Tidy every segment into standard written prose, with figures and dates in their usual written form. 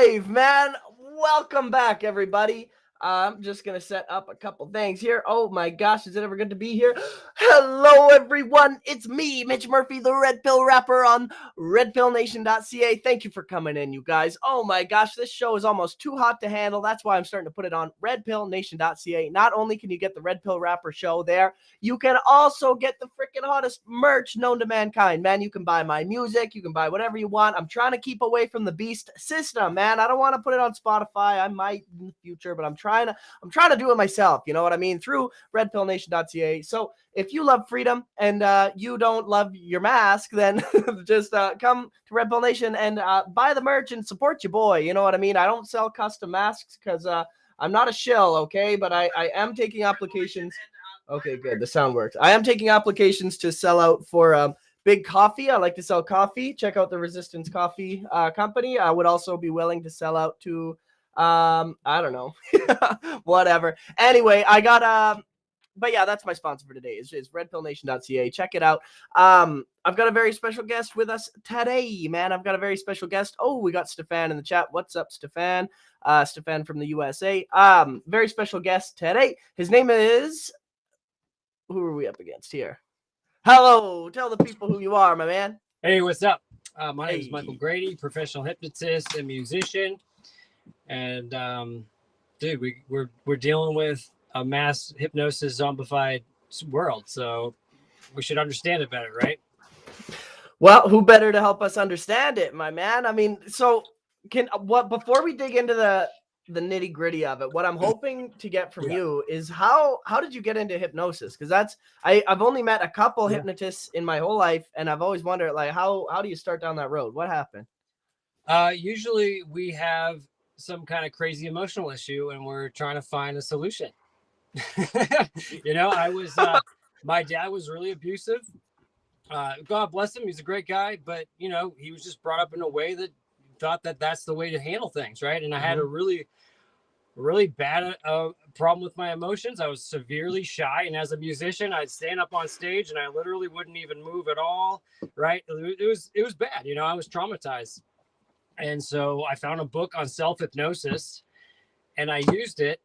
live, man. Welcome back, everybody. I'm just going to set up a couple things here. Oh my gosh, is it ever good to be here? Hello, everyone. It's me, Mitch Murphy, the Red Pill rapper on Redpillnation.ca. Thank you for coming in, you guys. Oh my gosh, this show is almost too hot to handle. That's why I'm starting to put it on Redpillnation.ca. Not only can you get the Red Pill rapper show there, you can also get the freaking hottest merch known to mankind. Man, you can buy my music. You can buy whatever you want. I'm trying to keep away from the beast system, man. I don't want to put it on Spotify. I might in the future, but I'm trying to do it myself. You know what I mean? Through Redpillnation.ca. So if you love freedom and you don't love your mask, then just come to Red Pill Nation and buy the merch and support your boy. You know what I mean? I don't sell custom masks because I'm not a shill, okay? But I am taking applications. Okay, good. The sound works. I am taking applications to sell out for Big Coffee. I like to sell coffee. Check out the Resistance Coffee company. I would also be willing to sell out to I don't know. Whatever. Anyway, I got but yeah, that's my sponsor for today. Is redpillnation.ca. Check it out. I've got a very special guest with us today, man. I've got a very special guest. Oh, we got Stefan in the chat. What's up, Stefan? Stefan from the USA. Very special guest today. His name is, who are we up against here? Hello. Tell the people who you are, my man. Hey, what's up? My name is Michael Grady, professional hypnotist and musician. And dude, we're dealing with a mass hypnosis zombified world, so we should understand it better, right? Well, who better to help us understand it, my man? I mean, so before we dig into the nitty gritty of it, what I'm hoping to get from you is how did you get into hypnosis? Because I've only met a couple hypnotists in my whole life, and I've always wondered, like, how do you start down that road? What happened? Usually we have some kind of crazy emotional issue and we're trying to find a solution. I was my dad was really abusive. God bless him, he's a great guy, but he was just brought up in a way that thought that that's the way to handle things, right? And I had a really bad problem with my emotions. I was severely shy, and as a musician I'd stand up on stage and I literally wouldn't even move at all, right? It was bad. I was traumatized. And so I found a book on self-hypnosis and I used it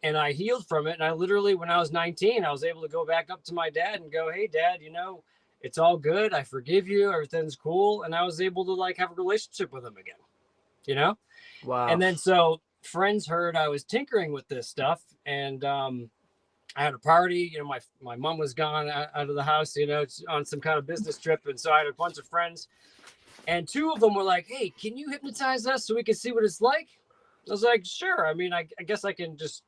and I healed from it. And I literally, when I was 19, I was able to go back up to my dad and go, hey, Dad, it's all good. I forgive you. Everything's cool. And I was able to have a relationship with him again, Wow. And then so friends heard I was tinkering with this stuff. And I had a party, my mom was gone out of the house, on some kind of business trip. And so I had a bunch of friends. And two of them were like, hey, can you hypnotize us so we can see what it's like? I was like, sure. I mean, I guess I can just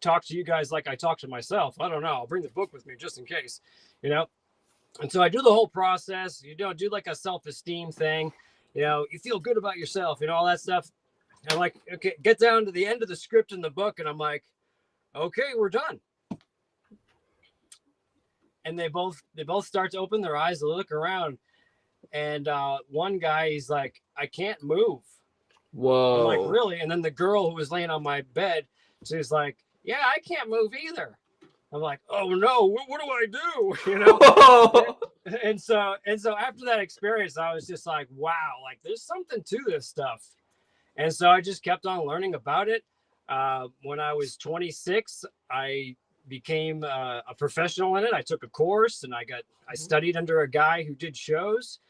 talk to you guys like I talk to myself. I don't know. I'll bring the book with me just in case, And so I do the whole process, do like a self-esteem thing. You feel good about yourself, all that stuff. And I'm like, okay, get down to the end of the script in the book. And I'm like, okay, we're done. And they both start to open their eyes, they look around. And one guy, he's like, I can't move. Whoa. I'm like, really? And then the girl who was laying on my bed, she's like, yeah, I can't move either. I'm like, oh no, what do I do? And so after that experience, I was just like, wow, like there's something to this stuff. And so I just kept on learning about it. When I was 26, I became a professional in it. I took a course and I studied under a guy who did shows.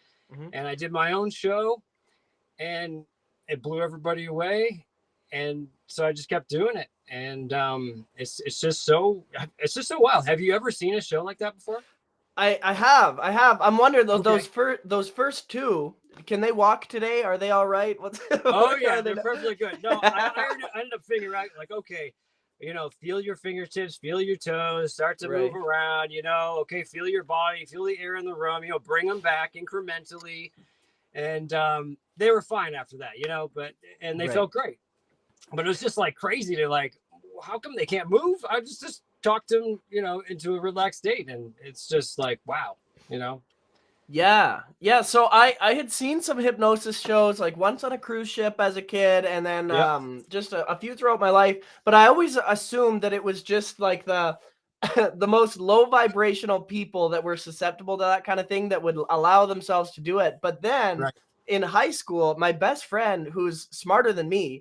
And I did my own show and it blew everybody away. And so I just kept doing it. And it's just so wild. Have you ever seen a show like that before? I have. I'm wondering those first two, can they walk today? Are they all right? Oh yeah, they're perfectly good. No, I ended up figuring out, like, okay, feel your fingertips, feel your toes, start to move around, okay, feel your body, feel the air in the room, bring them back incrementally. And they were fine after that, and they felt great. But it was just like crazy to how come they can't move? I just talk them, into a relaxed state. And it's just like, wow, Yeah. So I had seen some hypnosis shows, like once on a cruise ship as a kid, and then just a few throughout my life. But I always assumed that it was just like the most low vibrational people that were susceptible to that kind of thing that would allow themselves to do it. But then in high school, my best friend, who's smarter than me,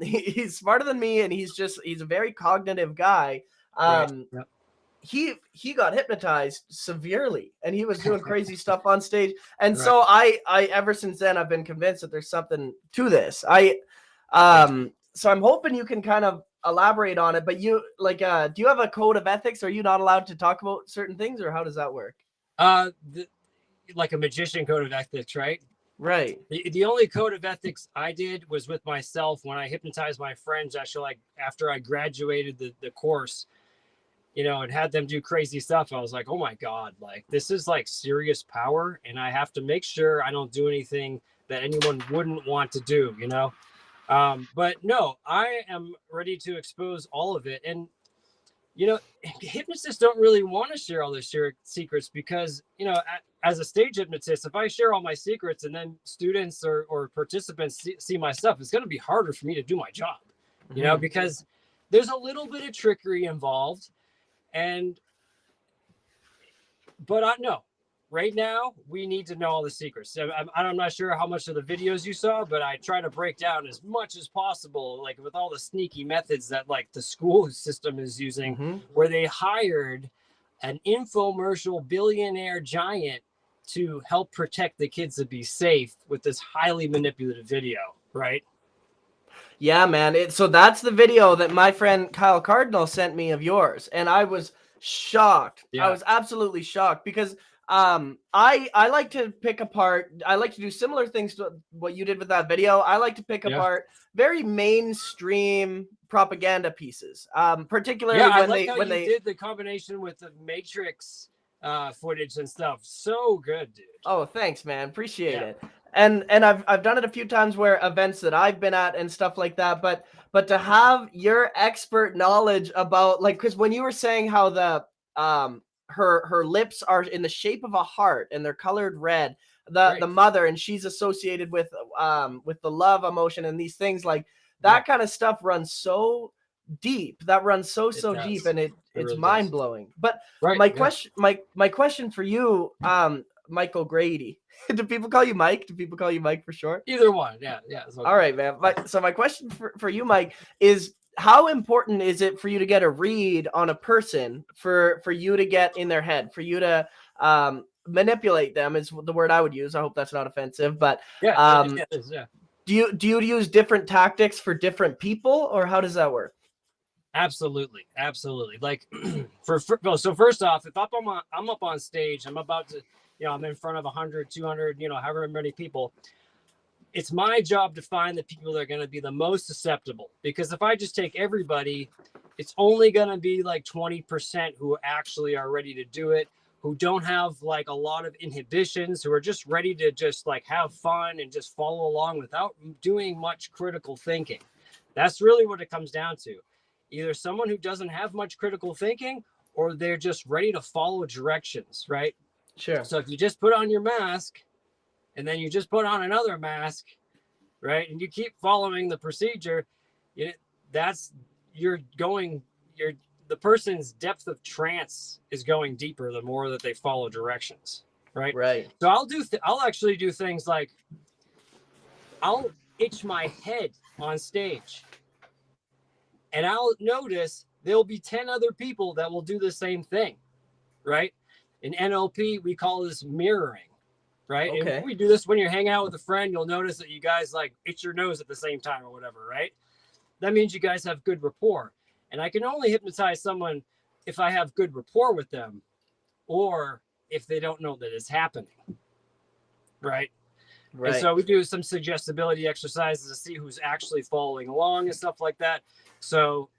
he's smarter than me, and he's a very cognitive guy. Right. Yep. He got hypnotized severely, and he was doing crazy stuff on stage. And Right. so I ever since then, I've been convinced that there's something to this. So I'm hoping you can kind of elaborate on it. But you do you have a code of ethics? Are you not allowed to talk about certain things, or how does that work? Like a magician code of ethics, right? Right. The only code of ethics I did was with myself when I hypnotized my friends. Actually, like after I graduated the course, and had them do crazy stuff. I was like, oh my God, like this is like serious power, and I have to make sure I don't do anything that anyone wouldn't want to do, But no, I am ready to expose all of it. And, hypnotists don't really want to share all their secrets because, as a stage hypnotist, if I share all my secrets and then students or participants see my stuff, it's going to be harder for me to do my job, because there's a little bit of trickery involved. But no, right now we need to know all the secrets. I'm not sure how much of the videos you saw, but I try to break down as much as possible, like with all the sneaky methods that like the school system is using, where they hired an infomercial billionaire giant to help protect the kids to be safe with this highly manipulative video, right? Yeah, man. So that's the video that my friend Kyle Cardinal sent me of yours, and I was shocked. Yeah. I was absolutely shocked because I like to pick apart. I like to do similar things to what you did with that video. I like to pick apart very mainstream propaganda pieces, particularly when they did the combination with the Matrix footage and stuff. So good, dude. Oh, thanks, man. Appreciate it. And I've done it a few times where events that I've been at and stuff like that, but to have your expert knowledge about, like, because when you were saying how the her lips are in the shape of a heart and they're colored red, the mother, and she's associated with the love emotion and these things, like that kind of stuff runs so deep. That runs so deep, and it's really mind blowing. But my question for you, Michael Grady. Do people call you Mike? Do people call you Mike for short? Either one. Yeah. Okay. All right, man. So my question for you, Mike, is how important is it for you to get a read on a person for you to get in their head, for you to manipulate them is the word I would use. I hope that's not offensive, but it is. Do you use different tactics for different people, or how does that work? Absolutely. Like so first off, if I'm up on stage, I'm about to, I'm in front of 100, 200, however many people. It's my job to find the people that are going to be the most susceptible, because if I just take everybody, it's only going to be like 20% who actually are ready to do it, who don't have like a lot of inhibitions, who are just ready to just like have fun and just follow along without doing much critical thinking. That's really what it comes down to. Either someone who doesn't have much critical thinking, or they're just ready to follow directions, right? Sure. So if you just put on your mask and then you just put on another mask, right, and you keep following the procedure, the person's depth of trance is going deeper the more that they follow directions, right? Right. So I'll actually do things like I'll itch my head on stage, and I'll notice there'll be 10 other people that will do the same thing, right? In NLP, we call this mirroring, right? Okay. And we do this when you're hanging out with a friend. You'll notice that you guys like itch your nose at the same time or whatever, right? That means you guys have good rapport. And I can only hypnotize someone if I have good rapport with them, or if they don't know that it's happening, right? And so we do some suggestibility exercises to see who's actually following along and stuff like that. So,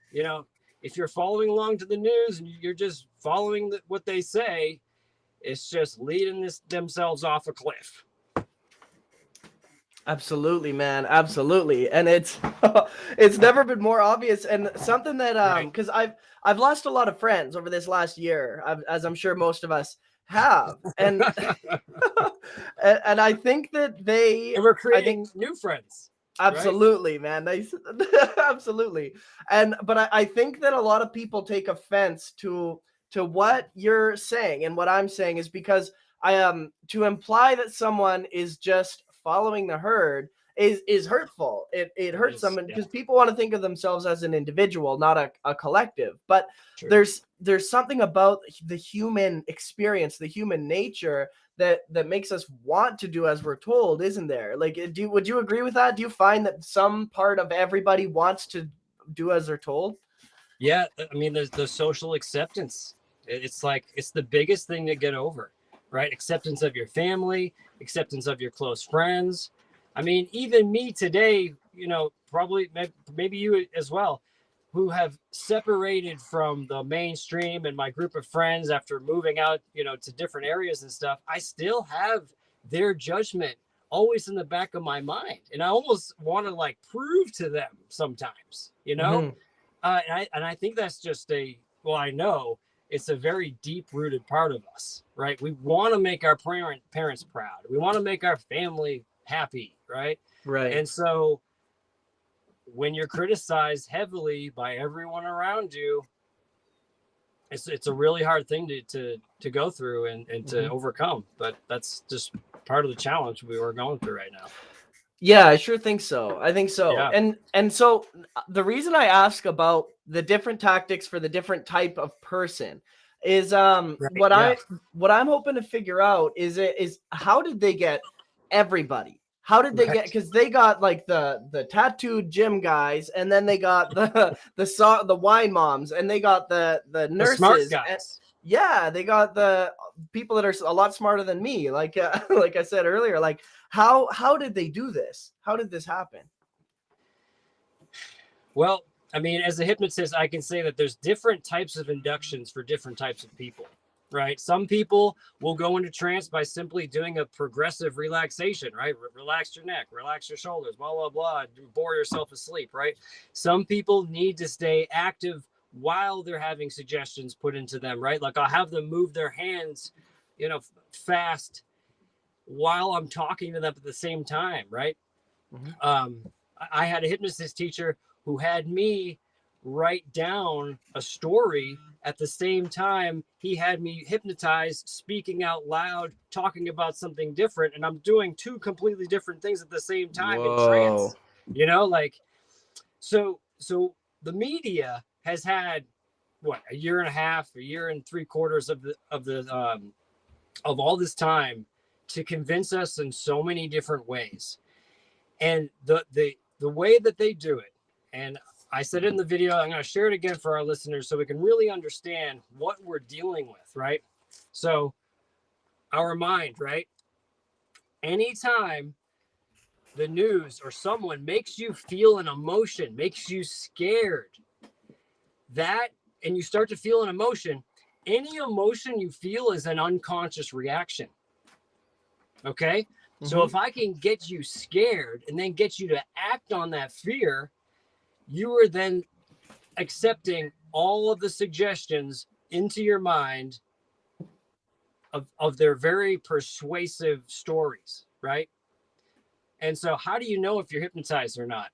if you're following along to the news and you're just following what they say, it's just leading themselves off a cliff. Absolutely, man. Absolutely. And it's never been more obvious, and something that because I've lost a lot of friends over this last year, as I'm sure most of us have, and and I think that we're creating new friends. Absolutely, right? Man. Absolutely. But I think that a lot of people take offense to what you're saying and what I'm saying, is because to imply that someone is just following the herd is hurtful. It hurts them because people want to think of themselves as an individual, not a collective. But True. there's something about the human experience, the human nature that makes us want to do as we're told, isn't there? Like, would you agree with that? Do you find that some part of everybody wants to do as they're told? Yeah, I mean, there's the social acceptance. It's like, it's the biggest thing to get over, right? Acceptance of your family, acceptance of your close friends. I mean, even me today, you know, probably maybe you as well, who have separated from the mainstream and my group of friends after moving out, you know, to different areas and stuff. I still have their judgment always in the back of my mind. And I almost want to like prove to them sometimes, you know? Mm-hmm. And I think that's just I know it's a very deep rooted part of us, right? We want to make our parents proud. We want to make our family happy, right? Right. And so when you're criticized heavily by everyone around you, it's a really hard thing to go through and to overcome. But that's just part of the challenge we were going through right now. Yeah, I sure think so. I think so. Yeah. And so the reason I ask about the different tactics for the different type of person is what I'm hoping to figure out is how did they get everybody? How did they get, because they got like the tattooed gym guys, and then they got the wine moms, and they got the nurses, the smart guys. Yeah, they got the people that are a lot smarter than me. Like like I said earlier, like how did they do this? How did this happen? Well, I mean, as a hypnotist, I can say that there's different types of inductions for different types of people, right? Some people will go into trance by simply doing a progressive relaxation, right? Relax your neck, relax your shoulders, blah, blah, blah, bore yourself asleep, right? Some people need to stay active while they're having suggestions put into them, right? Like I'll have them move their hands, you know, fast while I'm talking to them at the same time, right? I had a hypnotist teacher who had me write down a story at the same time he had me hypnotize, speaking out loud, talking about something different, and I'm doing two completely different things at the same time. Whoa. In trance, you know, like so the media has had what, a year and a half, a year and 3/4 of all this time to convince us in so many different ways. And the way that they do it, and I said it in the video, I'm going to share it again for our listeners so we can really understand what we're dealing with, right? So our mind, right? Anytime the news or someone makes you feel an emotion, makes you scared, and you start to feel an emotion, any emotion you feel is an unconscious reaction. Okay? So if I can get you scared and then get you to act on that fear, you are then accepting all of the suggestions into your mind of their very persuasive stories, right? And so how do you know if you're hypnotized or not?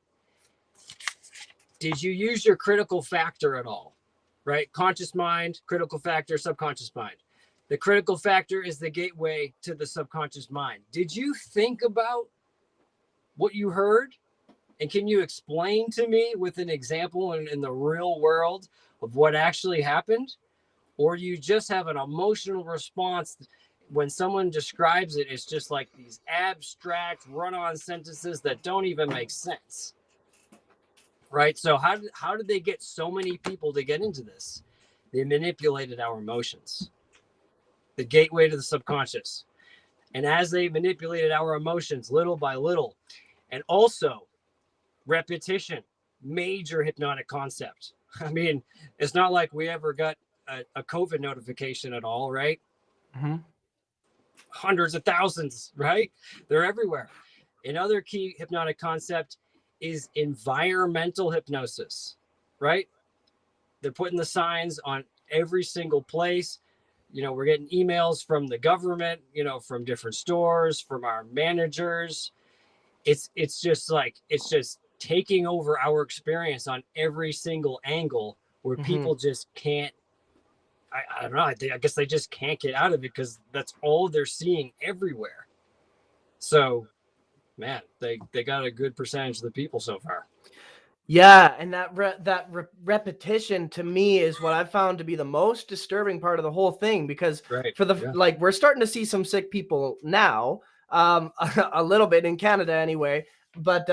Did you use your critical factor at all? Right? Conscious mind, critical factor, subconscious mind. The critical factor is the gateway to the subconscious mind. Did you think about what you heard? And can you explain to me with an example in the real world of what actually happened? Or you just have an emotional response when someone describes it? It's just like these abstract run-on sentences that don't even make sense. Right? So how did they get so many people to get into this? They manipulated our emotions. The gateway to the subconscious. And as they manipulated our emotions little by little, and also repetition, major hypnotic concept. I mean, it's not like we ever got a COVID notification at all, right? Hundreds of thousands, right? They're everywhere. Another key hypnotic concept is environmental hypnosis, right? They're putting the signs on every single place. You know, we're getting emails from the government, you know, from different stores, from our managers. It's just taking over our experience on every single angle where people just can't, I don't know, I guess they just can't get out of it because that's all they're seeing everywhere. So man, they got a good percentage of the people so far. Yeah, and that repetition to me is what I found to be the most disturbing part of the whole thing, because Right. for the Yeah. like we're starting to see some sick people now, a little bit in Canada anyway, but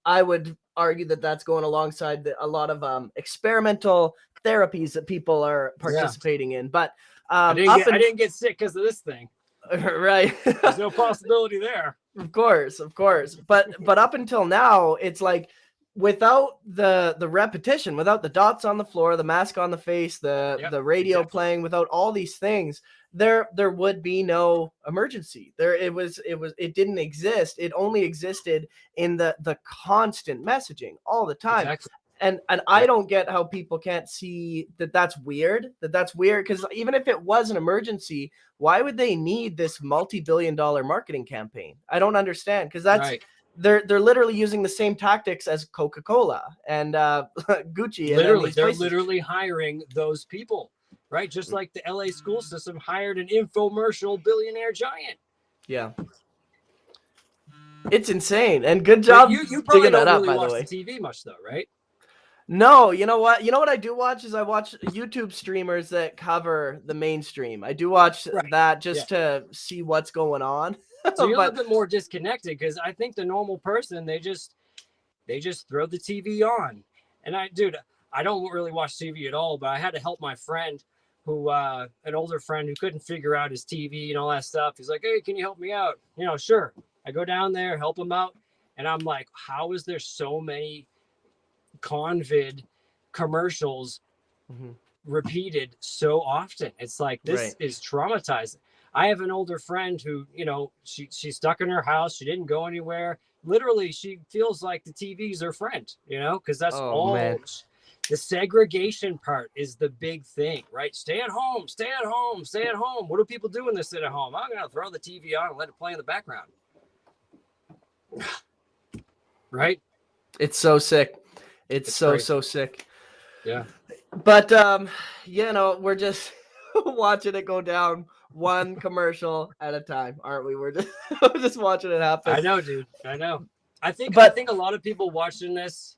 I would argue that that's going alongside a lot of experimental therapies that people are participating in. But I didn't get sick because of this thing. right. There's no possibility there. Of course. But up until now, it's like without the repetition, without the dots on the floor, the mask on the face, the radio playing, without all these things, there would be no emergency. It didn't exist. It only existed in the constant messaging all the time. Exactly. And I don't get how people can't see that that's weird, because even if it was an emergency, why would they need this multi-billion-dollar marketing campaign? I don't understand, because that's right. They're literally using the same tactics as Coca-Cola and Gucci. Literally, they're literally hiring those people, right? Just like the LA school system hired an infomercial billionaire giant. Yeah. It's insane. And good job you probably digging don't that up, really by the watch way. the TV much though, right? No, you know what? You know what I do watch is I watch YouTube streamers that cover the mainstream. I do watch that just to see what's going on. So you're a little bit more disconnected, because I think the normal person, they just throw the TV on. And I don't really watch TV at all, but I had to help my friend who an older friend who couldn't figure out his TV and all that stuff. He's like, "Hey, can you help me out?" Sure. I go down there, help him out, and I'm like, how is there so many convid commercials repeated so often? It's like, this is traumatizing. I have an older friend who, she's stuck in her house. She didn't go anywhere. Literally, she feels like the TV's her friend, because that's all. Man. The segregation part is the big thing, right? Stay at home, stay at home, stay at home. What do people do when they sit at home? I'm going to throw the TV on and let it play in the background. Right? It's so sick. It's so sick. Yeah. But we're just watching it go down one commercial at a time, aren't we? We're just watching it happen. I know, dude. I know. I think a lot of people watching this,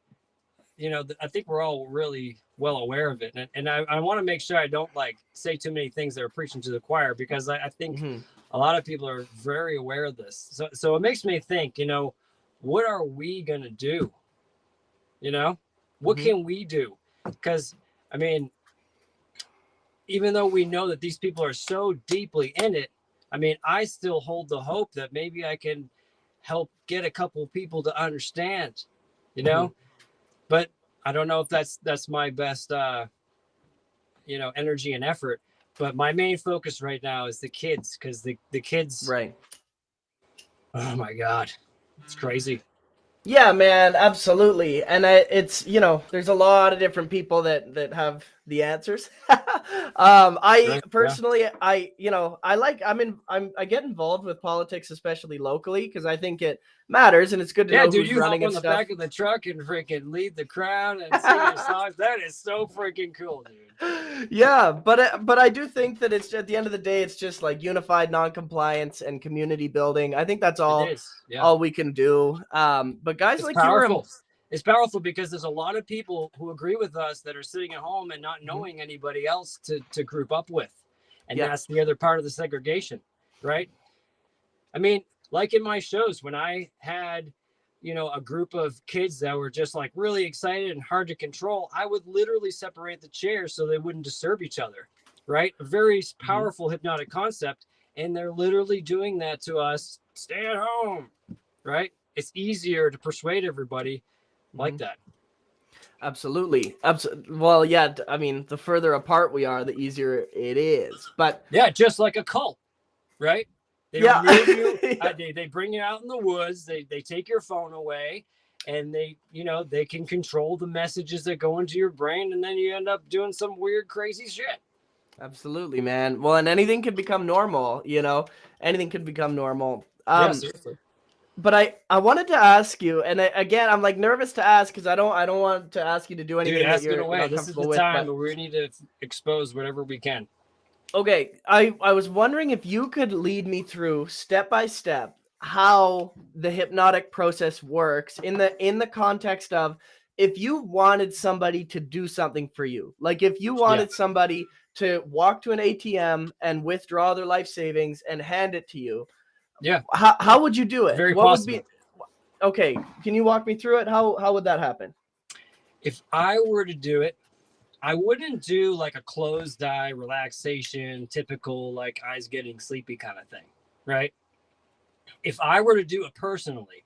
I think we're all really well aware of it. And I want to make sure I don't say too many things that are preaching to the choir, because I think a lot of people are very aware of this. So it makes me think, what are we going to do? What can we do? Because, I mean, even though we know that these people are so deeply in it, I mean, I still hold the hope that maybe I can help get a couple people to understand, but I don't know if that's my best, energy and effort. But my main focus right now is the kids, because the kids, right. Oh my God, it's crazy. Yeah, man, absolutely. And it's, there's a lot of different people that have the answers. I personally, I get involved with politics, especially locally, because I think it matters, and it's good to know who's running and stuff. You hop on the back of the truck and freaking lead the crowd and sing your songs. That is so freaking cool, dude. Yeah, but I do think that it's, at the end of the day, it's just like unified non-compliance and community building. I think that's all we can do. But guys, it's like powerful. It's powerful because there's a lot of people who agree with us that are sitting at home and not knowing anybody else to group up with. And that's the other part of the segregation, right? I mean, like in my shows, when I had, a group of kids that were just really excited and hard to control, I would literally separate the chairs so they wouldn't disturb each other, right? A very powerful hypnotic concept. And they're literally doing that to us. Stay at home, right? It's easier to persuade everybody like that. Absolutely. Well, yeah, I mean, the further apart we are, the easier it is. But yeah, just like a cult, right? They remove you, they bring you out in the woods, they take your phone away, and they can control the messages that go into your brain, and then you end up doing some weird, crazy shit. Absolutely, man. Well, and anything can become normal, anything can become normal. Yeah, seriously. But I wanted to ask you, and again, I'm nervous to ask, because I don't want to ask you to do anything that you're not comfortable with. This is the time where we need to expose whatever we can. Okay, I was wondering if you could lead me through step by step how the hypnotic process works in the context of, if you wanted somebody to do something for you, like if you wanted somebody to walk to an ATM and withdraw their life savings and hand it to you, how would you do it? Very what possible. would be Okay, can you walk me through it? How would that happen? If I were to do it, I wouldn't do like a closed eye relaxation, typical like eyes getting sleepy kind of thing, right? If I were to do it personally,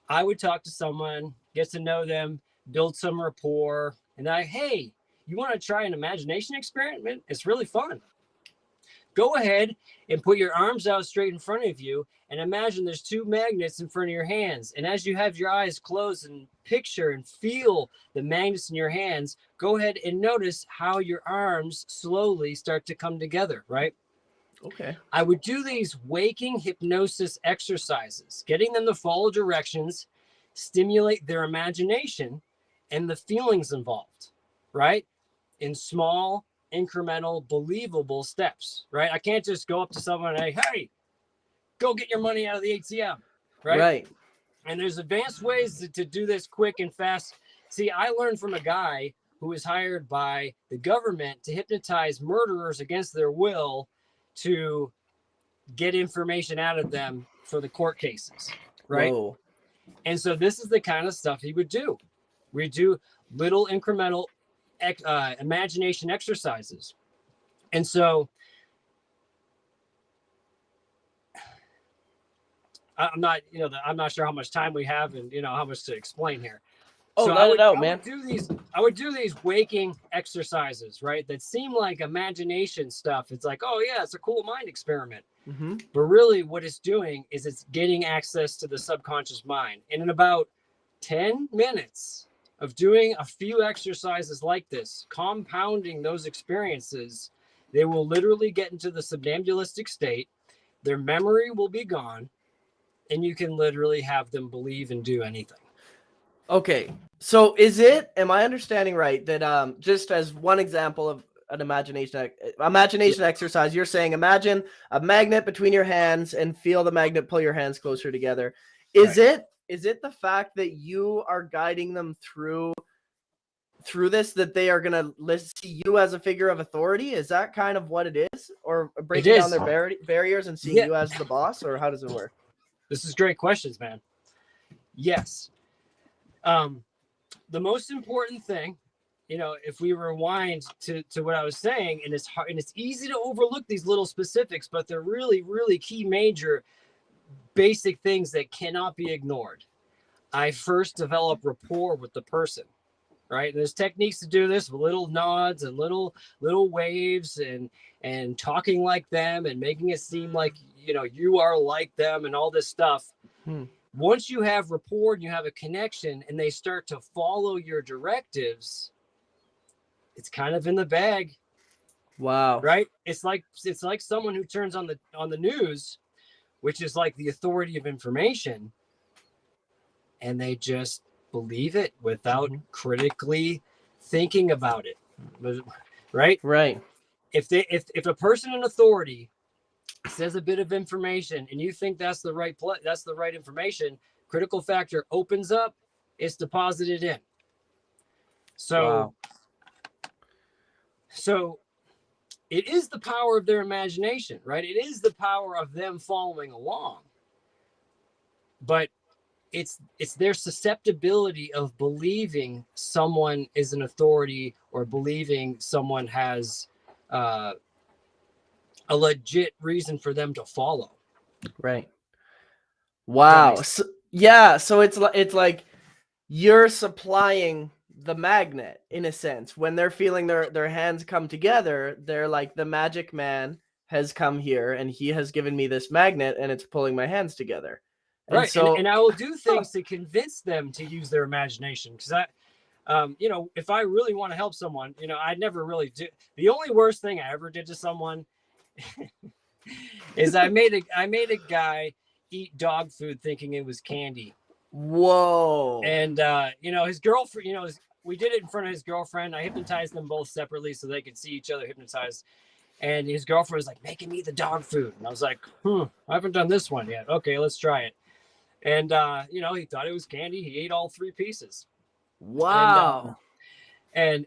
I would talk to someone, get to know them, build some rapport, and hey, you want to try an imagination experiment? It's really fun. Go ahead and put your arms out straight in front of you and imagine there's two magnets in front of your hands. And as you have your eyes closed and picture and feel the magnets in your hands, go ahead and notice how your arms slowly start to come together, right? Okay. I would do these waking hypnosis exercises, getting them to follow directions, stimulate their imagination and the feelings involved, right? In small, incremental, believable steps, right? I can't just go up to someone and hey, go get your money out of the ATM, right? Right. And there's advanced ways to do this quick and fast. See, I learned from a guy who was hired by the government to hypnotize murderers against their will to get information out of them for the court cases, right? Whoa. And so this is the kind of stuff he would do. We do little incremental imagination exercises. And so I'm not sure how much time we have and how much to explain here. Oh, so let it out, man. I would do these waking exercises, right? That seem like imagination stuff. It's like, oh yeah, it's a cool mind experiment. Mm-hmm. But really what it's doing is it's getting access to the subconscious mind. And in about 10 minutes of doing a few exercises like this, compounding those experiences, they will literally get into the somnambulistic state. Their memory will be gone, and you can literally have them believe and do anything. Okay, so am I understanding right that just as one example of an imagination exercise, you're saying imagine a magnet between your hands and feel the magnet pull your hands closer together. Is it the fact that you are guiding them through this, that they are going to see you as a figure of authority? Is that kind of what it is? Or breaking down their barriers and seeing you as the boss? Or how does it work? This is great questions, man. Yes. The most important thing, if we rewind to what I was saying, and it's hard and it's easy to overlook these little specifics, but they're really, really key, major, basic things that cannot be ignored. I first develop rapport with the person, right? There's techniques to do this with little nods and little waves and talking like them and making it seem like, you are like them and all this stuff. Once you have rapport and you have a connection and they start to follow your directives, it's kind of in the bag. Wow. Right? It's like someone who turns on the news, which is like the authority of information, and they just believe it without critically thinking about it. Right? Right. If a person in authority says a bit of information and you think that's the right information, critical factor opens up, it's deposited in. So it is the power of their imagination, right? It is the power of them following along. But it's their susceptibility of believing someone is an authority or believing someone has a legit reason for them to follow. Right. Wow. So it's like you're supplying the magnet in a sense. When they're feeling their hands come together, they're like, the magic man has come here and he has given me this magnet and it's pulling my hands together. And right. So, and I will do things to convince them to use their imagination. Because if I really want to help someone, I'd never really do. The only worst thing I ever did to someone is I made a guy eat dog food thinking it was candy. Whoa. And his girlfriend, we did it in front of his girlfriend. I hypnotized them both separately so they could see each other hypnotized. And his girlfriend was like making me the dog food. And I was like, I haven't done this one yet. Okay, let's try it. And, he thought it was candy. He ate all 3 pieces. Wow. And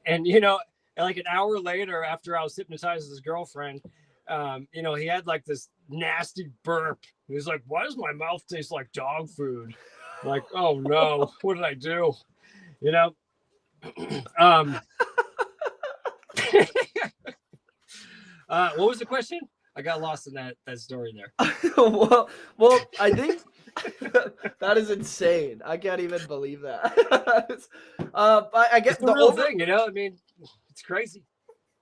like an hour later, after I was hypnotized with his girlfriend, he had like this nasty burp. He was like, why does my mouth taste like dog food? I'm like, oh no, what did I do? What was the question? I got lost in that story there. well, I think that is insane. I can't even believe that. I guess it's the real thing, I mean, it's crazy.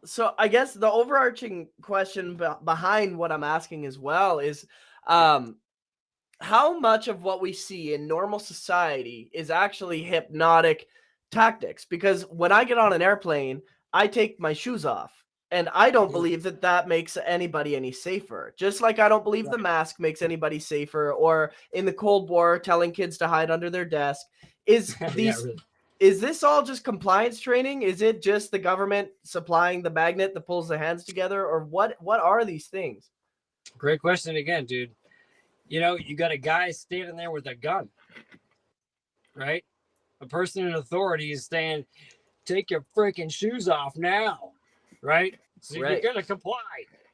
So I guess the overarching question behind what I'm asking as well is, how much of what we see in normal society is actually hypnotic tactics? Because when I get on an airplane, I take my shoes off. And I don't believe that makes anybody any safer. Just like I don't believe the mask makes anybody safer, or in the Cold War telling kids to hide under their desk. Is this all just compliance training? Is it just the government supplying the magnet that pulls the hands together, or what are these things? Great question again, dude. You got a guy standing there with a gun, right? A person in authority is saying, take your freaking shoes off now, right? So you're going to comply,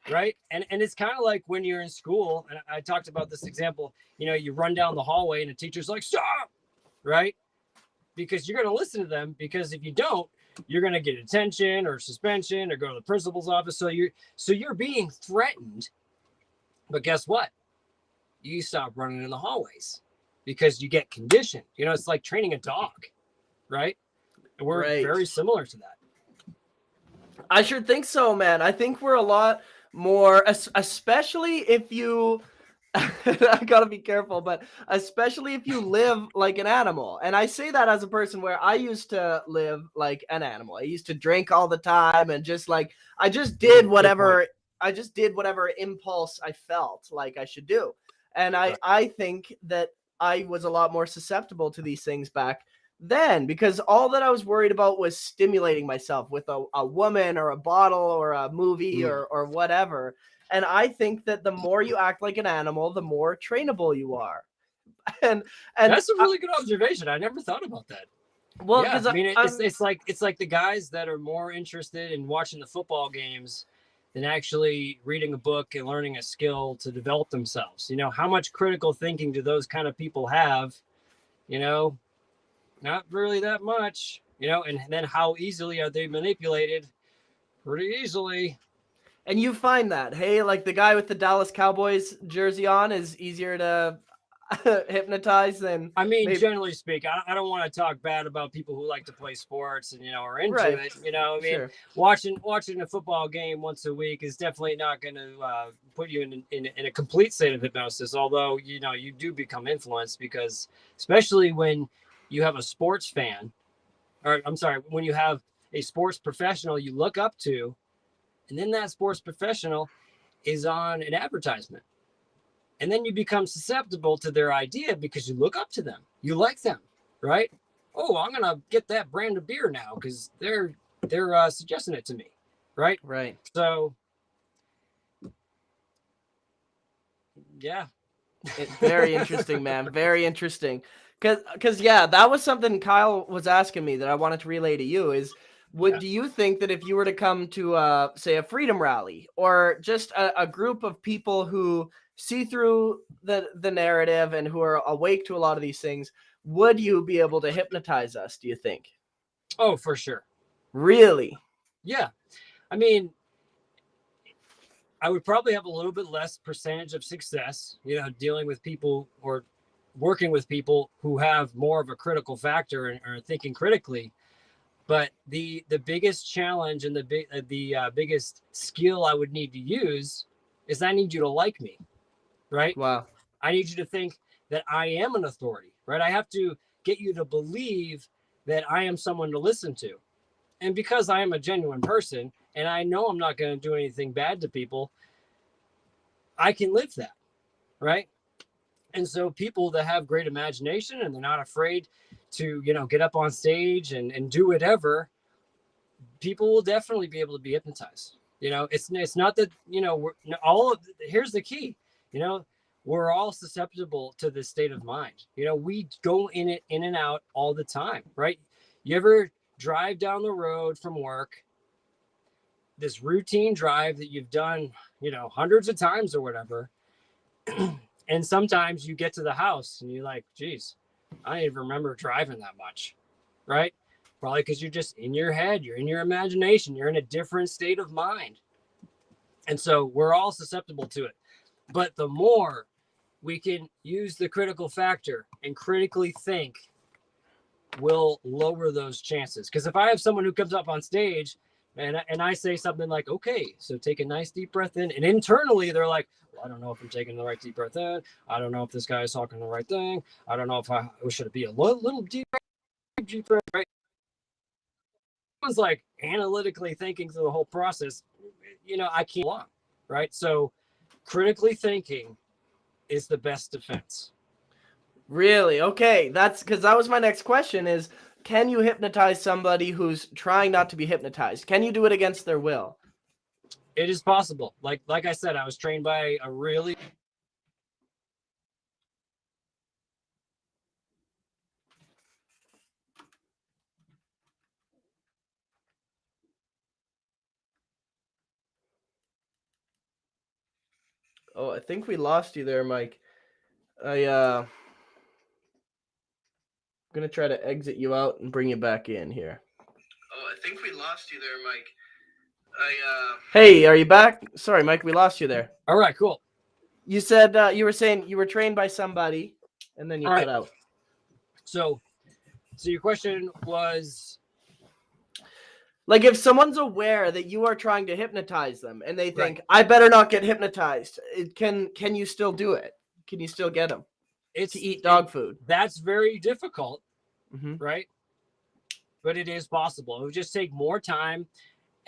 right? And it's kind of like when you're in school, and I talked about this example, you run down the hallway and the teacher's like, stop, right? Because you're going to listen to them, because if you don't, you're going to get detention or suspension or go to the principal's office. So you're being threatened. But guess what? You stop running in the hallways because you get conditioned. It's like training a dog, right? And we're very similar to that. I sure think so, man. I think we're a lot more, especially if you, I gotta be careful, but especially if you live like an animal. And I say that as a person where I used to live like an animal. I used to drink all the time and I just did whatever impulse I felt like I should do. And I think that I was a lot more susceptible to these things back then, because all that I was worried about was stimulating myself with a woman or a bottle or a movie or whatever. And I think that the more you act like an animal, the more trainable you are. And that's a really good observation. I never thought about that. Well, because I mean, it's like the guys that are more interested in watching the football games than actually reading a book and learning a skill to develop themselves. How much critical thinking do those kind of people have? Not really that much, and then how easily are they manipulated? Pretty easily. And you find that, hey, like the guy with the Dallas Cowboys jersey on is easier to hypnotize than, I mean, generally speaking, I don't want to talk bad about people who like to play sports and are into it. I mean, watching a football game once a week is definitely not going to put you in a complete state of hypnosis. Although you do become influenced, because especially when you have a sports fan, or I'm sorry, when you have a sports professional you look up to, and then that sports professional is on an advertisement. And then you become susceptible to their idea because you look up to them. You like them, right? Oh, I'm going to get that brand of beer now because they're suggesting it to me, right? Right. So, yeah. It's very interesting, man. Very interesting. Because yeah, that was something Kyle was asking me that I wanted to relay to you is, do you think that if you were to come to, say, a freedom rally or just a group of people who see through the narrative and who are awake to a lot of these things, would you be able to hypnotize us, do you think? Oh, for sure. Really? Yeah. I mean, I would probably have a little bit less percentage of success, dealing with people or working with people who have more of a critical factor and are thinking critically. But the biggest challenge and the biggest skill I would need to use is I need you to like me, right? Wow. I need you to think that I am an authority, right? I have to get you to believe that I am someone to listen to. And because I am a genuine person and I know I'm not going to do anything bad to people, I can live that, right? And so people that have great imagination and they're not afraid to, get up on stage and do whatever, people will definitely be able to be hypnotized. You know, it's not that, you know, here's the key, you know, we're all susceptible to this state of mind. You know, we go in and out all the time, right? You ever drive down the road from work, this routine drive that you've done, you know, hundreds of times or whatever. And sometimes you get to the house and you're like, geez, I don't even remember driving that much, right? Probably because you're just in your head, you're in your imagination, you're in a different state of mind. And so we're all susceptible to it. But the more we can use the critical factor and critically think, will lower those chances. Because if I have someone who comes up on stage and I say something like, okay, so take a nice deep breath in, and internally they're like, well, I don't know if I'm taking the right deep breath in. I don't know if this guy is talking the right thing. I don't know if I should be a little deep breath, right? Someone's like analytically thinking through the whole process, you know, I can't along, right? So critically thinking is the best defense. Really? Okay. That's because that was my next question is, can you hypnotize somebody who's trying not to be hypnotized? Can you do it against their will? It is possible. Like I said, I was trained by a really Oh, I think we lost you there, Mike. I'm gonna try to exit you out and bring you back in here. Oh, I think we lost you there, Mike. Hey, are you back? Sorry, Mike, we lost you there. All right, cool. You said you were saying you were trained by somebody, and then you cut out. So your question was, like, if someone's aware that you are trying to hypnotize them, and they think, I better not get hypnotized, can you still do it? Can you still get them to eat dog food? That's very difficult, right? But it is possible. It would just take more time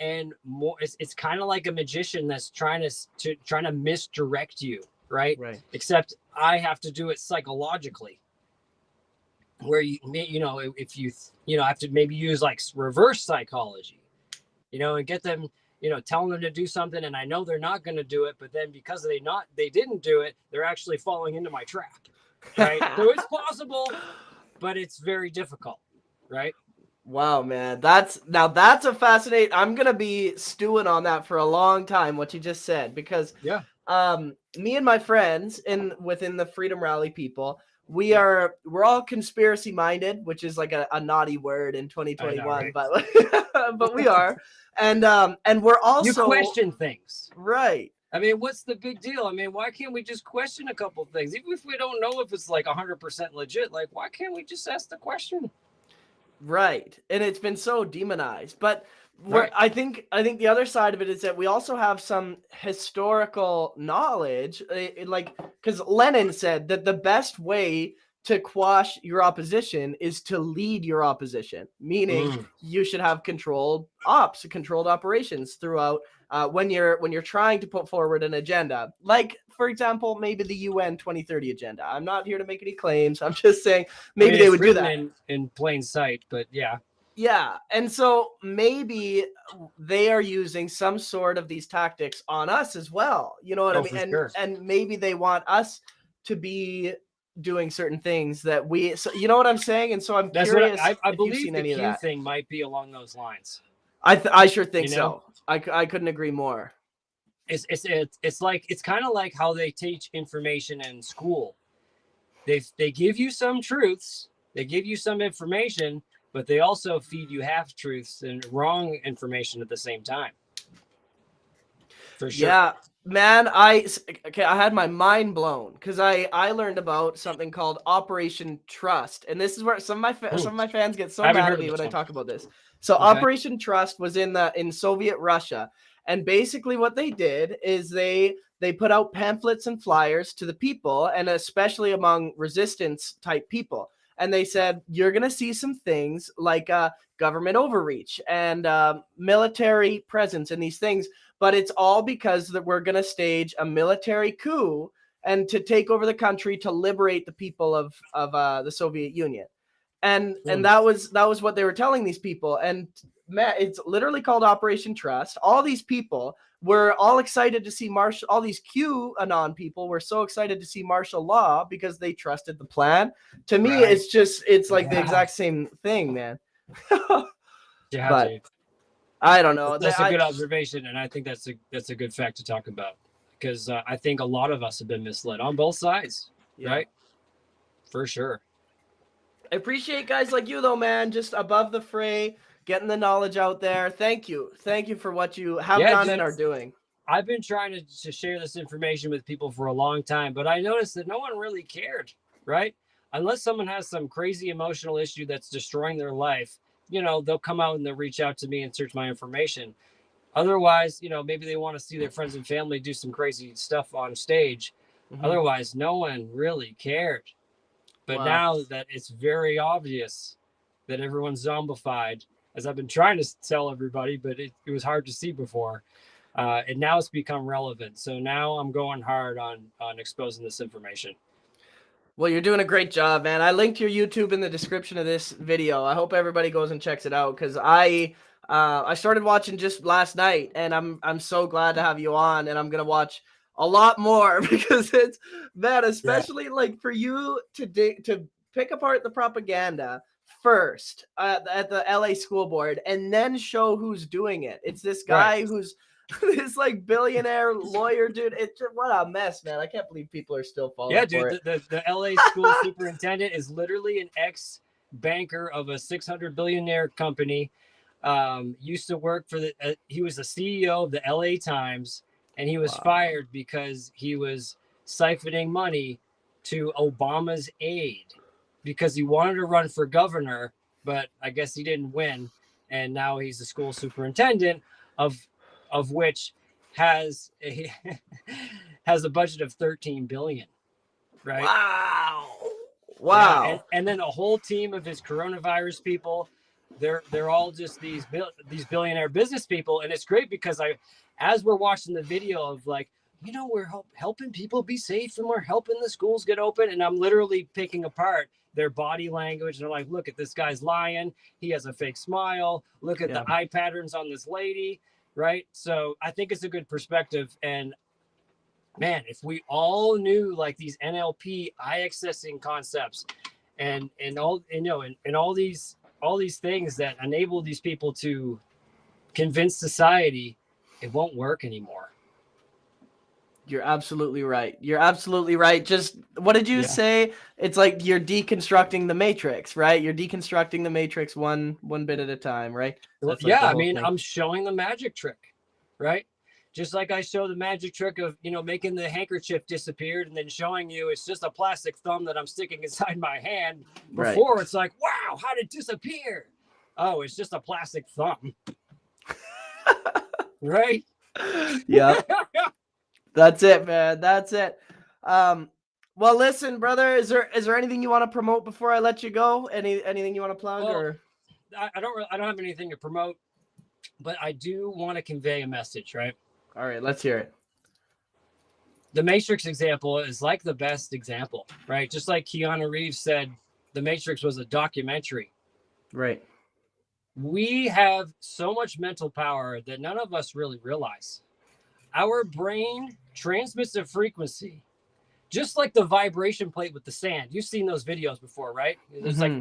and more. It's kind of like a magician that's trying to misdirect you, right? Except I have to do it psychologically, where you know, if you have to maybe use like reverse psychology, you know, and get them, you know, telling them to do something, and I know they're not going to do it, but then because they didn't do it, they're actually falling into my trap, right? So it's possible, but it's very difficult, right? Wow, man, that's a fascinating. I'm gonna be stewing on that for a long time. What you just said, because me and my friends within the Freedom Rally people, we're all conspiracy minded, which is like a naughty word in 2021, know, right? but we are, and we're also, you question things, right? I mean, what's the big deal? I mean, why can't we just question a couple things, even if we don't know if it's like 100% legit? Like, why can't we just ask the question? Right. And it's been so demonized. But I think the other side of it is that we also have some historical knowledge, like, because Lenin said that the best way to quash your opposition is to lead your opposition, meaning you should have controlled operations throughout when you're trying to put forward an agenda. Like, for example, maybe the UN 2030 agenda. I'm not here to make any claims. I'm just saying maybe they would do that in plain sight, but yeah. Yeah, and so maybe they are using some sort of these tactics on us as well. You know what I mean? And maybe they want us to be doing certain things that we. So, you know what I'm saying? And so I'm curious. I believe the Q thing might be along those lines. I sure think so. I couldn't agree more. It's like, it's kind of like how they teach information in school. They give you some truths, they give you some information, but they also feed you half truths and wrong information at the same time. For sure. Yeah, man. I had my mind blown because I learned about something called Operation Trust, and this is where some of my fans get so mad at me when I talk about this. So Operation Trust was in Soviet Russia, and basically what they did is they put out pamphlets and flyers to the people, and especially among resistance type people. And they said, you're going to see some things like government overreach and military presence and these things. But it's all because that we're going to stage a military coup and to take over the country to liberate the people of the Soviet Union. And that was what they were telling these people. And Matt, it's literally called Operation Trust. All these people were all excited to see all these QAnon people were so excited to see martial law because they trusted the plan. To me, it's like the exact same thing, man. But I don't know. That's a good observation, and I think that's a good fact to talk about, because I think a lot of us have been misled on both sides, right? For sure. I appreciate guys like you, though, man. Just above the fray, getting the knowledge out there. Thank you for what you have done and are doing. I've been trying to share this information with people for a long time, but I noticed that no one really cared, right? Unless someone has some crazy emotional issue that's destroying their life, they'll come out and they'll reach out to me and search my information. Otherwise, maybe they want to see their friends and family do some crazy stuff on stage. Mm-hmm. Otherwise, no one really cared. But now that it's very obvious that everyone's zombified, as I've been trying to tell everybody, but it was hard to see before. And now it's become relevant. So now I'm going hard on exposing this information. Well, you're doing a great job, man. I linked your YouTube in the description of this video. I hope everybody goes and checks it out, because I started watching just last night, and I'm so glad to have you on, and I'm gonna watch a lot more because it's, man, especially like for you to pick apart the propaganda first at the LA school board and then show who's doing it. It's this guy who's this like billionaire lawyer dude. It's just, what a mess, man. I can't believe people are still falling for it. The LA school superintendent is literally an ex-banker of a $600 billion company. Used to work for he was the CEO of the LA Times, and he was fired because he was siphoning money to Obama's aide because he wanted to run for governor, but I guess he didn't win. And now he's the school superintendent of which has a budget of $13 billion. Right. Wow. Yeah, and then a whole team of his coronavirus people, they're all just these billionaire business people. And it's great because as we're watching the video of like, we're helping people be safe and we're helping the schools get open. And I'm literally picking apart their body language. And they're like, look at this guy's lying. He has a fake smile. Look at the eye patterns on this lady. Right. So I think it's a good perspective. And man, if we all knew like these NLP eye accessing concepts and all, and all these things that enable these people to convince society, it won't work anymore. You're absolutely right. Just what did you say? It's like you're deconstructing the matrix, right? You're deconstructing the matrix one bit at a time, right? Like I mean, thing. I'm showing the magic trick, right? Just like I show the magic trick of, making the handkerchief disappear and then showing you it's just a plastic thumb that I'm sticking inside my hand. Before it's like, wow, how did it disappear? Oh, it's just a plastic thumb. Right? Yeah. That's it, man. That's it. Well, listen, brother, is there anything you want to promote before I let you go? Anything you want to plug? Or I don't have anything to promote, but I do want to convey a message, right? All right, let's hear it. The Matrix example is like the best example, right? Just like Keanu Reeves said, The Matrix was a documentary. Right. We have so much mental power that none of us really realize. Our brain transmits a frequency, just like the vibration plate with the sand. You've seen those videos before, right? It's like,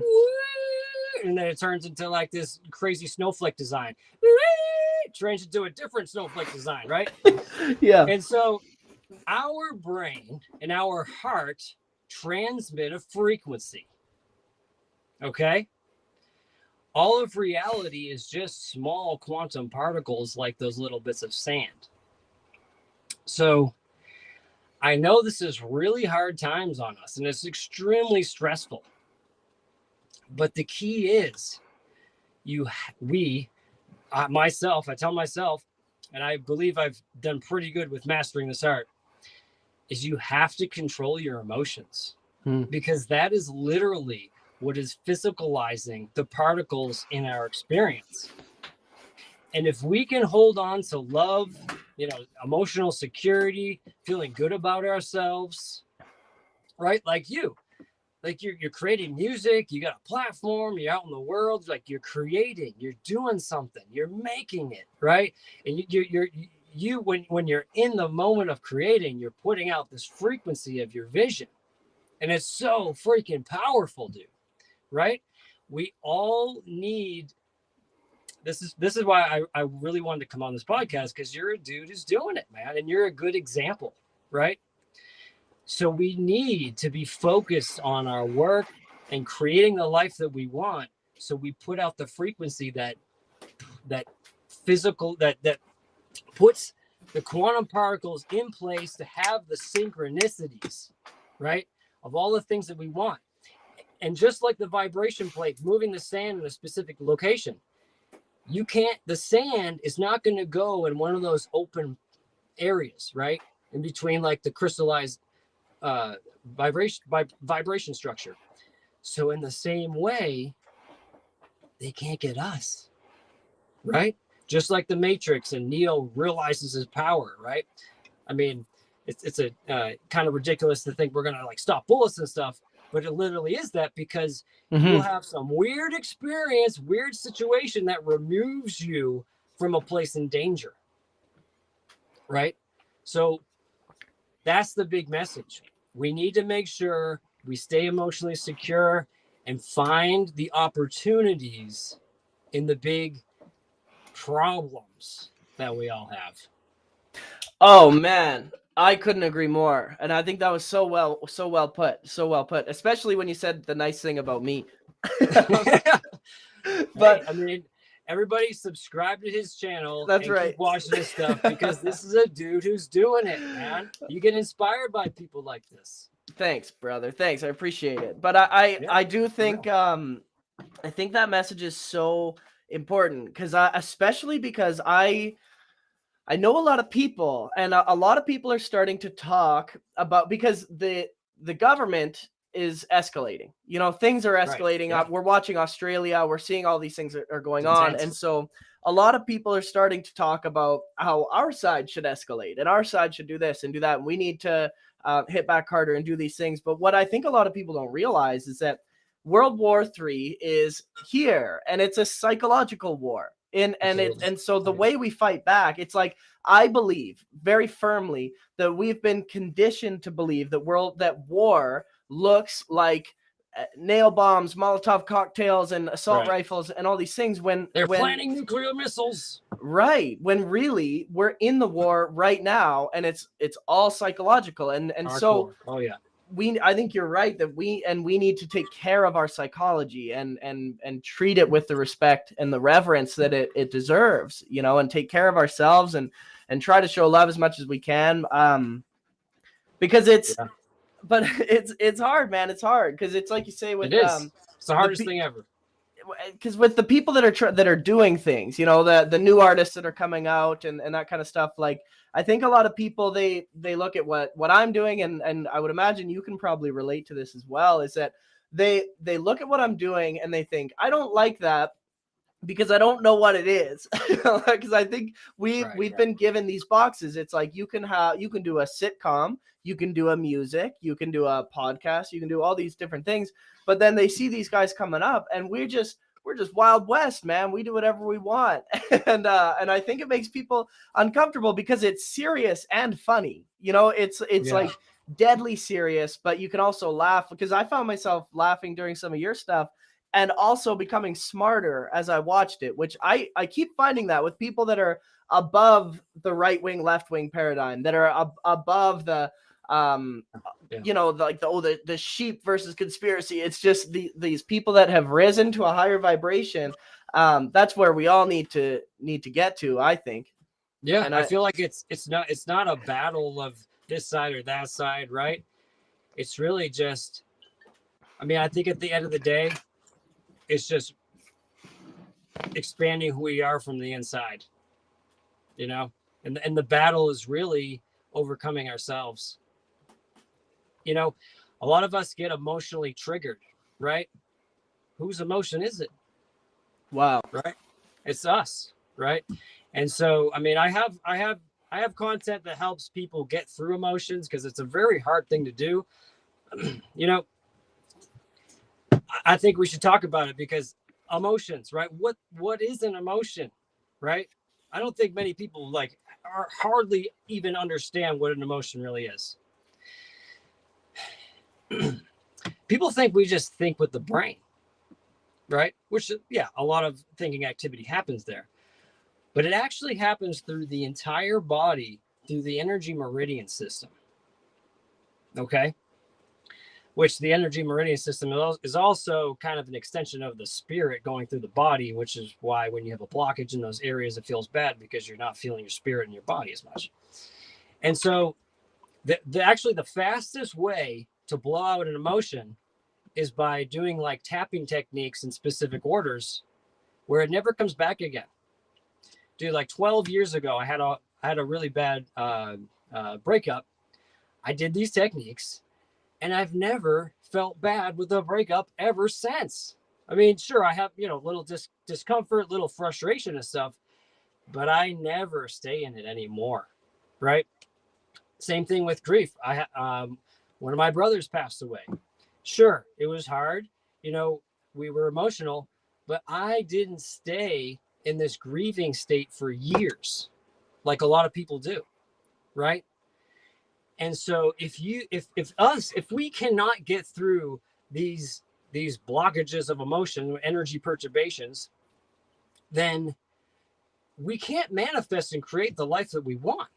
and then it turns into like this crazy snowflake design. It turns into a different snowflake design, right? Yeah. And so our brain and our heart transmit a frequency. Okay? All of reality is just small quantum particles like those little bits of sand. So I know this is really hard times on us and it's extremely stressful. But the key is I tell myself, and I believe I've done pretty good with mastering this art, is you have to control your emotions because that is literally what is physicalizing the particles in our experience. And if we can hold on to love, emotional security, feeling good about ourselves, right? Like you, like you're creating music, you got a platform, you're out in the world, like you're creating, you're doing something, you're making it, right? And when you're in the moment of creating, you're putting out this frequency of your vision, and it's so freaking powerful, dude, right? We all need this is why I really wanted to come on this podcast, because you're a dude who's doing it, man, and you're a good example, right? So we need to be focused on our work and creating the life that we want. So we put out the frequency that physical that puts the quantum particles in place to have the synchronicities, right, of all the things that we want. And just like the vibration plate moving the sand in a specific location, the sand is not going to go in one of those open areas, right, in between like the crystallized vibration structure. So in the same way, they can't get us, right? Just like the Matrix and Neo realizes his power, right? I mean, it's a kind of ridiculous to think we're gonna like stop bullets and stuff, but it literally is that, because you'll have some weird experience, weird situation that removes you from a place in danger, right? So that's the big message. We need to make sure we stay emotionally secure and find the opportunities in the big problems that we all have. Oh man, I couldn't agree more. And I think that was so well put, especially when you said the nice thing about me. But I mean, everybody subscribe to his channel. That's and right. Keep watching this stuff, because this is a dude who's doing it, man. You get inspired by people like this. Thanks, brother. Thanks. I appreciate it. But I do think I think that message is so important, because especially because I know a lot of people, and a lot of people are starting to talk about, because the government is escalating. You know, things are escalating. Right. Yeah. We're watching Australia. We're seeing all these things are going on. And so a lot of people are starting to talk about how our side should escalate and our side should do this and do that. And we need to hit back harder and do these things. But what I think a lot of people don't realize is that World War III is here, and it's a psychological war. And so the way we fight back, it's like, I believe very firmly that we've been conditioned to believe that war looks like nail bombs, Molotov cocktails, and assault rifles, and all these things. When they're planning nuclear missiles, right? When really we're in the war right now, and it's all psychological. And so, I think you're right that we need to take care of our psychology and treat it with the respect and the reverence that it deserves, you know, and take care of ourselves and try to show love as much as we can. Because but it's hard, man. It's hard, because it's like you say, with it's the hardest thing ever. Because with the people that are doing things, you know, the new artists that are coming out and that kind of stuff, like, I think a lot of people, they look at what I'm doing, and I would imagine you can probably relate to this as well, is that they look at what I'm doing and they think, I don't like that because I don't know what it is. Because I think we've been given these boxes. It's like, you can do a sitcom, you can do a music, you can do a podcast, you can do all these different things. But then they see these guys coming up, and we're just Wild West, man. We do whatever we want. And I think it makes people uncomfortable, because it's serious and funny. You know, it's like deadly serious, but you can also laugh, because I found myself laughing during some of your stuff, and also becoming smarter as I watched it, which I keep finding that with people that are above the right wing, left wing paradigm, that are above the you know, the sheep versus conspiracy. It's just these people that have risen to a higher vibration. That's where we all need to get to, I think. Yeah, and I feel like it's not a battle of this side or that side, right? It's really just, I mean, I think at the end of the day, it's just expanding who we are from the inside, you know, and the battle is really overcoming ourselves. You know, a lot of us get emotionally triggered, right? Whose emotion is it? Wow. Right? It's us, right? And so, I mean, I have content that helps people get through emotions, because it's a very hard thing to do. You know, I think we should talk about it, because emotions, right? What is an emotion, right? I don't think many people like are hardly even understand what an emotion really is. People think we just think with the brain, right? Which, yeah, a lot of thinking activity happens there, but it actually happens through the entire body, through the energy meridian system. Okay. Which the energy meridian system is also kind of an extension of the spirit going through the body, which is why when you have a blockage in those areas, it feels bad, because you're not feeling your spirit in your body as much. And so actually the fastest way to blow out an emotion is by doing like tapping techniques in specific orders where it never comes back again. Dude, like 12 years ago, I had a really bad breakup. I did these techniques, and I've never felt bad with a breakup ever since. I mean, sure, I have, little discomfort, little frustration and stuff, but I never stay in it anymore, right? Same thing with grief. One of my brothers passed away. Sure, it was hard. We were emotional, but I didn't stay in this grieving state for years, like a lot of people do, right? And so if we cannot get through these blockages of emotion, energy perturbations, then we can't manifest and create the life that we want.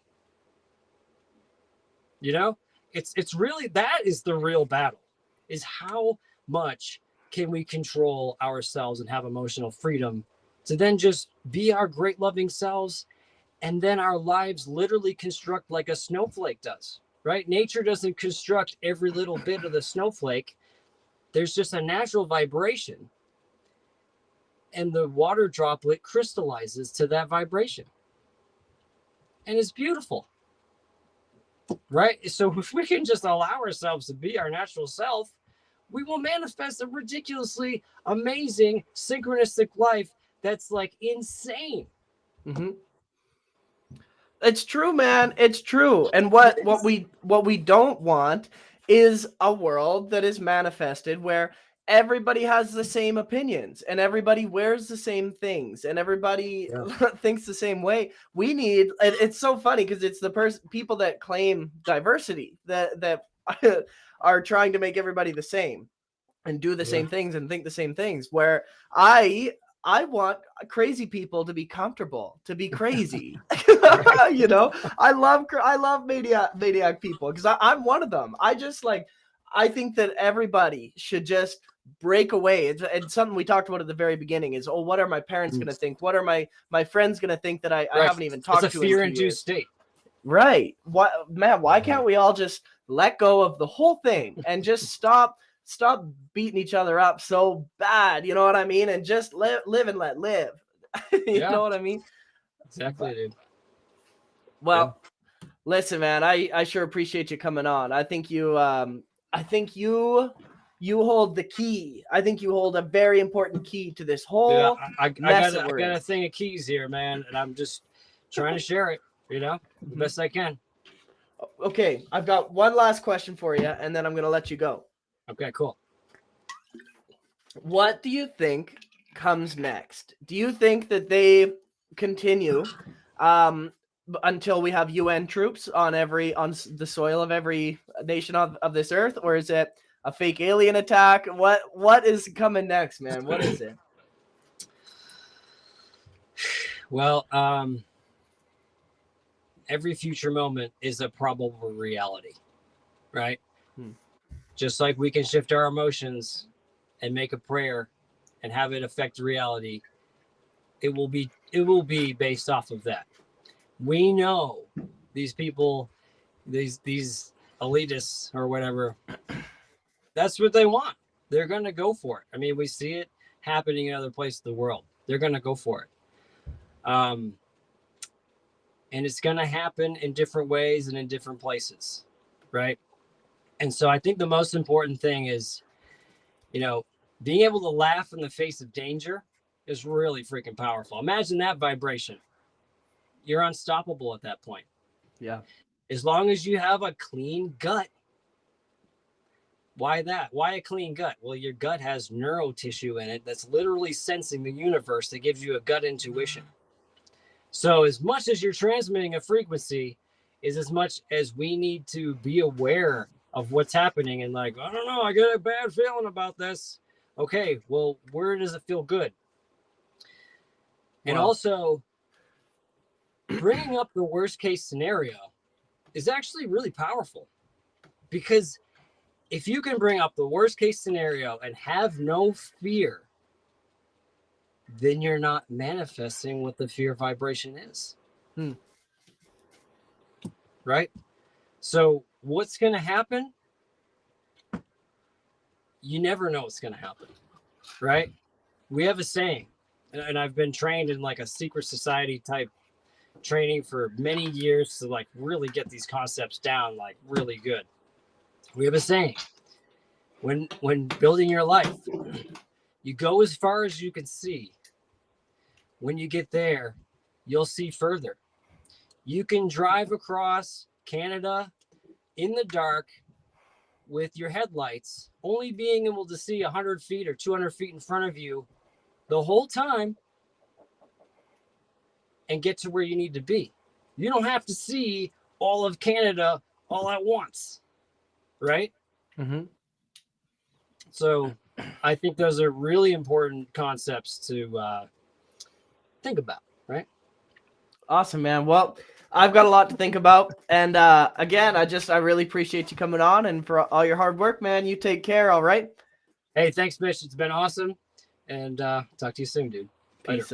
It's really, that is the real battle, is how much can we control ourselves and have emotional freedom to then just be our great loving selves, and then our lives literally construct like a snowflake does, right? Nature doesn't construct every little bit of the snowflake. There's just a natural vibration, and the water droplet crystallizes to that vibration, and it's beautiful, right? So if we can just allow ourselves to be our natural self, we will manifest a ridiculously amazing synchronistic life that's like insane. Mm-hmm. It's true, man. It's true. And what we don't want is a world that is manifested where everybody has the same opinions and everybody wears the same things and everybody thinks the same way. We need, it's so funny because it's the people that claim diversity that are trying to make everybody the same and do the same things and think the same things, where I want crazy people to be comfortable, to be crazy. I love maniac people, because I'm one of them. I think that everybody should just break away. It's something we talked about at the very beginning is, what are my parents going to think? What are my friends going to think that I haven't even talked to? It's a fear-induced state. Right. Why can't we all just let go of the whole thing and just stop beating each other up so bad, you know what I mean? And just live and let live. You know what I mean? Exactly, dude. Well, listen, man, I sure appreciate you coming on. I think you hold the key. I think you hold a very important key to this whole I got a thing of keys here, man, and I'm just trying to share it, the best I can. Okay, I've got one last question for you, and then I'm going to let you go. Okay, cool. What do you think comes next? Do you think that they continue until we have UN troops on the soil of every nation of this earth, or is it a fake alien attack? What is coming next, man? What is it? Well, every future moment is a probable reality, right? Just like we can shift our emotions and make a prayer and have it affect reality, it will be based off of that. We know these people, these elitists or whatever, that's what they want. They're going to go for it. I mean, we see it happening in other places of the world. They're going to go for it. And it's going to happen in different ways and in different places, right? And so I think the most important thing is, being able to laugh in the face of danger is really freaking powerful. Imagine that vibration. You're unstoppable at that point. Yeah. As long as you have a clean gut. Why that? Why a clean gut? Well, your gut has neuro tissue in it that's literally sensing the universe, that gives you a gut intuition. So as much as you're transmitting a frequency is as much as we need to be aware of what's happening and like, I don't know, I got a bad feeling about this. Okay, well, where does it feel good? And also, bringing up the worst case scenario is actually really powerful, because if you can bring up the worst case scenario and have no fear, then you're not manifesting what the fear vibration is. Right? So what's going to happen? You never know what's going to happen. Right? We have a saying, and I've been trained in like a secret society type training for many years to like really get these concepts down like really good. We have a saying, when building your life, you go as far as you can see. When you get there, you'll see further. You can drive across Canada in the dark with your headlights, only being able to see 100 feet or 200 feet in front of you the whole time, and get to where you need to be. You don't have to see all of Canada all at once, right? Mm-hmm. So I think those are really important concepts to think about, right? Awesome, man. Well, I've got a lot to think about. And again, I really appreciate you coming on and for all your hard work, man. You take care, all right? Hey, thanks, Mitch. It's been awesome. And talk to you soon, dude. Peace out.